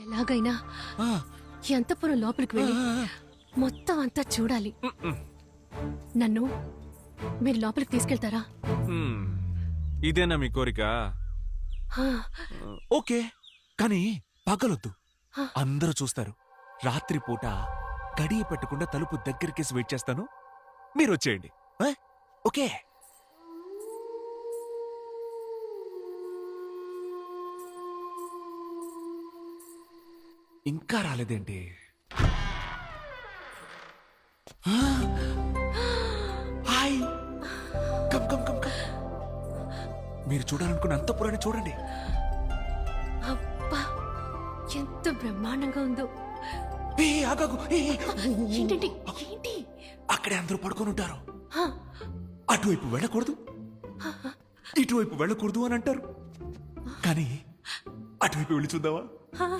ఎలాగైనా ఆ, ఎంతపురం లోపలికి వెళ్ళి మొత్తం అంతా చూడాలి. నన్ను మీరు లోపలికి తీసుకెళ్తారా? మ్, ఇదేనా మీ కోరిక? ఆ, ఓకే, కానీ పగలొద్దు. ఆ. అందరూ చూస్తారు. రాత్రి పూట గడియ పెట్టకుండా తలుపు దగ్గరికేసి వెయిట్ చేస్తాను. మీరు వచ్చేయండి. ఆ? ఓకే. ఇంకా రాలేదేంటి? ఆ! Hi, come come come come. మీరు చూడాలనుకున్న అంతఃపురాన్ని చూడండి. అబ్బా ఎంత బ్రహ్మాండంగా ఉందో. ఏ, ఆగాగు. ఏ, ఏ. ఏంటండి ఏంటి? అక్కడే అందరూ పడుకొని ఉంటారు. ఆ, అటువైపు వెళ్ళకూడదు, ఇటువైపు వెళ్ళకూడదు అని అంటారు. కానీ అటువైపు వెళ్ళి చూద్దామా? ఆ.